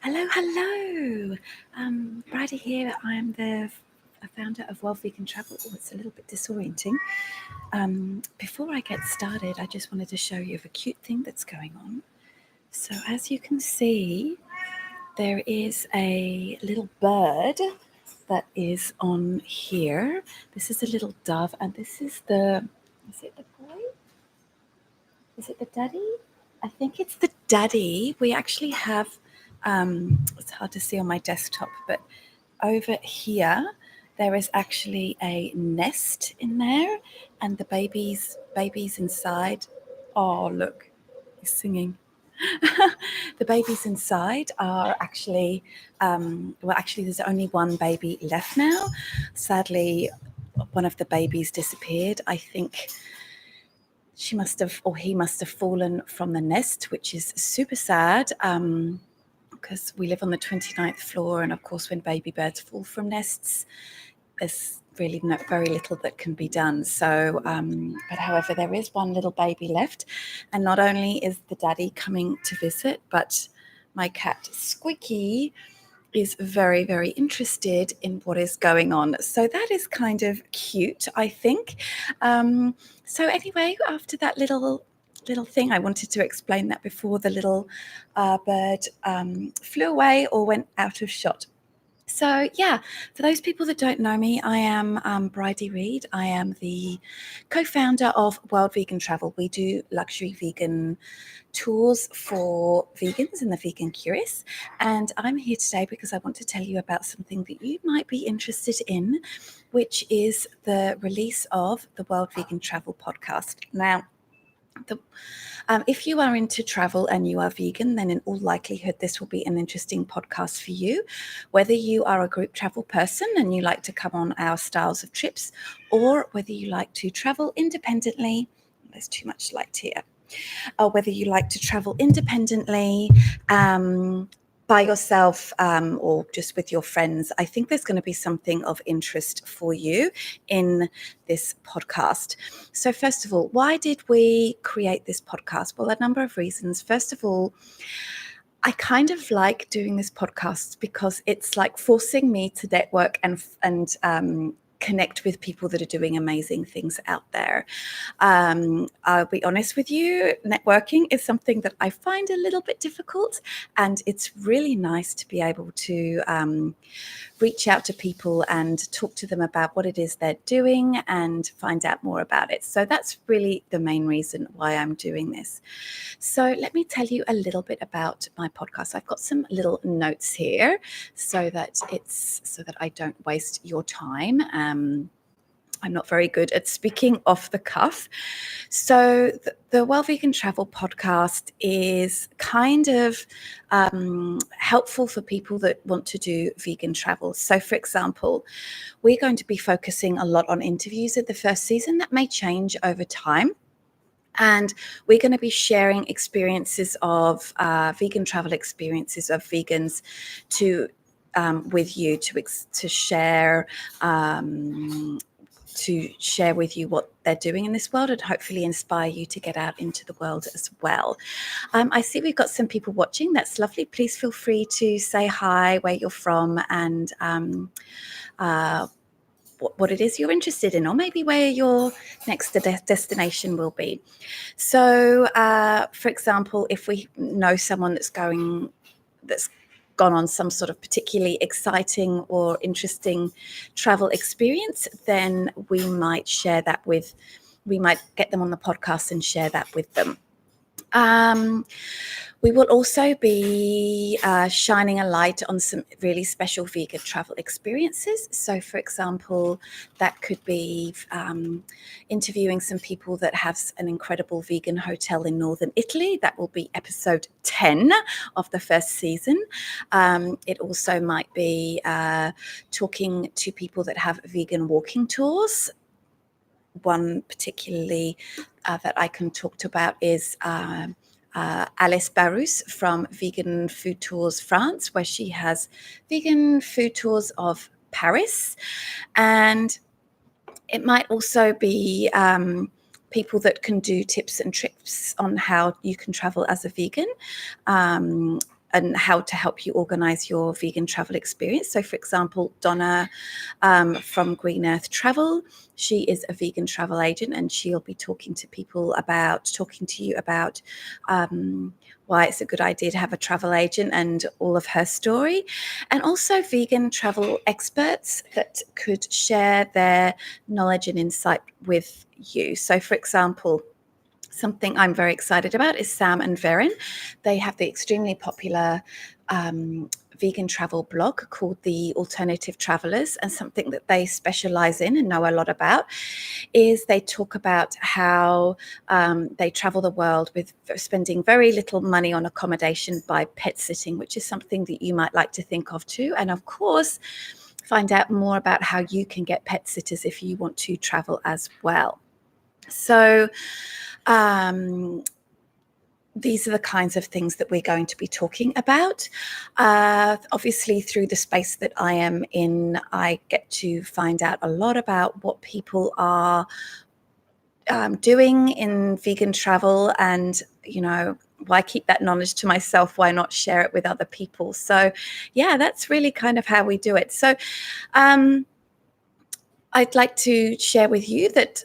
Hello, hello. Bridie here. I'm the founder of World Vegan Travel. Oh, it's a little bit disorienting. Before I get started, I just wanted to show you a cute thing that's going on. So as you can see, there is a little bird that is on here. This is a little dove, and this is is it the boy? Is it the daddy? I think it's the daddy. We actually have, it's hard to see on my desktop, but over here, there is actually a nest in there, and the babies inside. Oh, look, he's singing. The babies inside are actually, actually, there's only one baby left now. Sadly, one of the babies disappeared. I think she must have, or he must have fallen from the nest, which is super sad. Because we live on the 29th floor, and of course, when baby birds fall from nests, there's really very little that can be done. So, but however, there is one little baby left, and not only is the daddy coming to visit, but my cat Squeaky is very, very interested in what is going on. So that is kind of cute, I think. So anyway, after that little thing, I wanted to explain that before the little bird flew away or went out of shot. So yeah, for those people that don't know me, I am Bridie Reid. I am the co-founder of World Vegan Travel. We do luxury vegan tours for vegans and the vegan curious. And I'm here today because I want to tell you about something that you might be interested in, which is the release of the World Vegan Travel podcast. Now, if you are into travel and you are vegan, then in all likelihood, this will be an interesting podcast for you. Whether you are a group travel person and you like to come on our styles of trips, or whether you like to travel independently, there's too much light here, or whether you like to travel independently, by yourself, or just with your friends, I think there's going to be something of interest for you in this podcast. So first of all, why did we create this podcast? Well, a number of reasons. First of all, I kind of like doing this podcast because it's like forcing me to network and connect with people that are doing amazing things out there. I'll be honest with you, networking is something that I find a little bit difficult, and it's really nice to be able to reach out to people and talk to them about what it is they're doing and find out more about it. So that's really the main reason why I'm doing this. So let me tell you a little bit about my podcast. I've got some little notes here so that I don't waste your time. I'm not very good at speaking off the cuff. So the Well Vegan Travel podcast is kind of helpful for people that want to do vegan travel. So for example, we're going to be focusing a lot on interviews at the first season. That may change over time. And we're going to be sharing experiences of vegan travel experiences of vegans with you to share with you what they're doing in this world and hopefully inspire you to get out into the world as well. I see we've got some people watching. That's lovely. Please feel free to say hi, where you're from, and what it is you're interested in, or maybe where your next destination will be. So, for example, if we know someone that's gone on some sort of particularly exciting or interesting travel experience, then we might get them on the podcast and share that with them. We will also be shining a light on some really special vegan travel experiences. So, for example, that could be interviewing some people that have an incredible vegan hotel in northern Italy. That will be episode 10 of the first season. It also might be talking to people that have vegan walking tours. One particularly that I can talk about is Alice Barus from Vegan Food Tours France, where she has vegan food tours of Paris. And it might also be people that can do tips and tricks on how you can travel as a vegan. and how to help you organize your vegan travel experience. So, for example, Donna from Green Earth Travel, she is a vegan travel agent, and she'll be talking to you about why it's a good idea to have a travel agent and all of her story, and also vegan travel experts that could share their knowledge and insight with you. So, for example, something I'm very excited about is Sam and Verin. They have the extremely popular vegan travel blog called The Alternative Travelers, and something that they specialize in and know a lot about is they talk about how they travel the world with spending very little money on accommodation by pet sitting, which is something that you might like to think of too. And of course, find out more about how you can get pet sitters if you want to travel as well. So these are the kinds of things that we're going to be talking about. Obviously, through the space that I am in, I get to find out a lot about what people are doing in vegan travel, and, why keep that knowledge to myself? Why not share it with other people? So, yeah, that's really kind of how we do it. So, I'd like to share with you that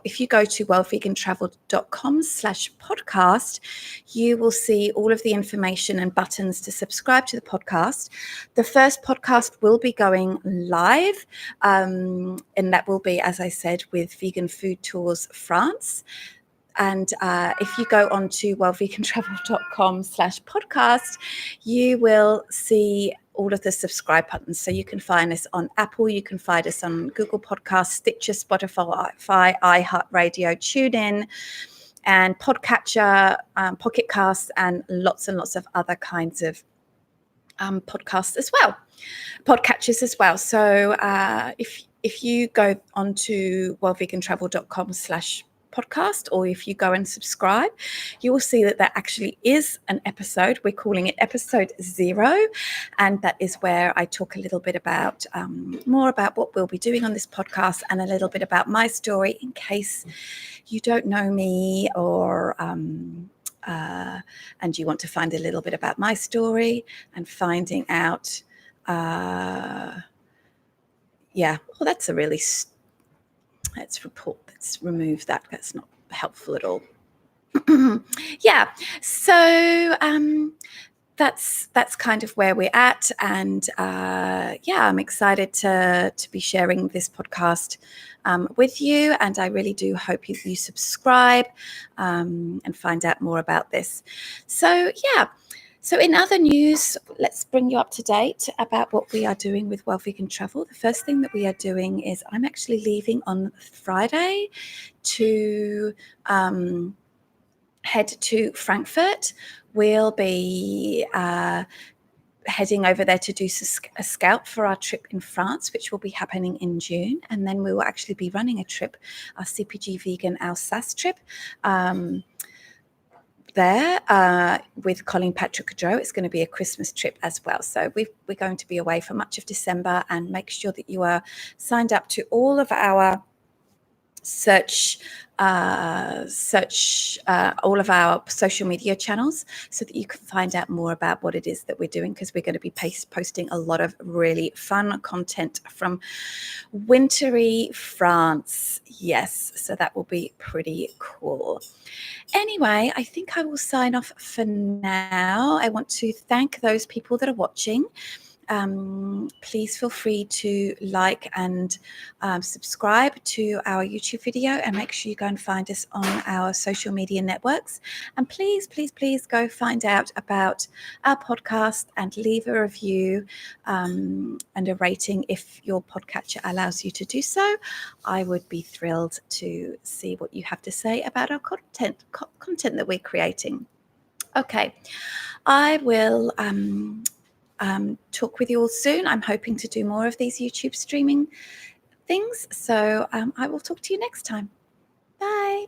if you go to worldvegantravel.com/podcast, you will see all of the information and buttons to subscribe to the podcast. The first podcast will be going live, and that will be, as I said, with Vegan Food Tours France. And if you go on to worldvegantravel.com/podcast, you will see all of the subscribe buttons. So you can find us on Apple, you can find us on Google Podcasts, Stitcher, Spotify, iHeartRadio, TuneIn, and Podcatcher, Pocket Casts, and lots of other kinds of podcasters as well. So if you go onto worldvegantravel.com/podcast, or if you go and subscribe, you will see that there actually is an episode. We're calling it episode 0, and that is where I talk a little bit about more about what we'll be doing on this podcast, and a little bit about my story in case you don't know me, or and you want to find a little bit about my story and finding out that's a really let's remove that. That's not helpful at all. Yeah. So that's kind of where we're at, and I'm excited to be sharing this podcast with you, and I really do hope you subscribe and find out more about this. So So in other news, let's bring you up to date about what we are doing with World Vegan Travel. The first thing that we are doing is I'm actually leaving on Friday to head to Frankfurt. We'll be heading over there to do a scout for our trip in France, which will be happening in June. And then we will actually be running a trip, our CPG Vegan Alsace trip, there with Colin Patrick Joe. It's going to be a Christmas trip as well. So we're going to be away for much of December, and make sure that you are signed up to all of our search all of our social media channels, so that you can find out more about what it is that we're doing, because we're going to be posting a lot of really fun content from wintry France. Yes, so that will be pretty cool. Anyway, I think I will sign off for now. I want to thank those people that are watching. Please feel free to like and subscribe to our YouTube video, and make sure you go and find us on our social media networks. And please go find out about our podcast and leave a review and a rating if your podcatcher allows you to do so. I would be thrilled to see what you have to say about our content that we're creating. Okay, I will talk with you all soon. I'm hoping to do more of these YouTube streaming things. So I will talk to you next time. Bye.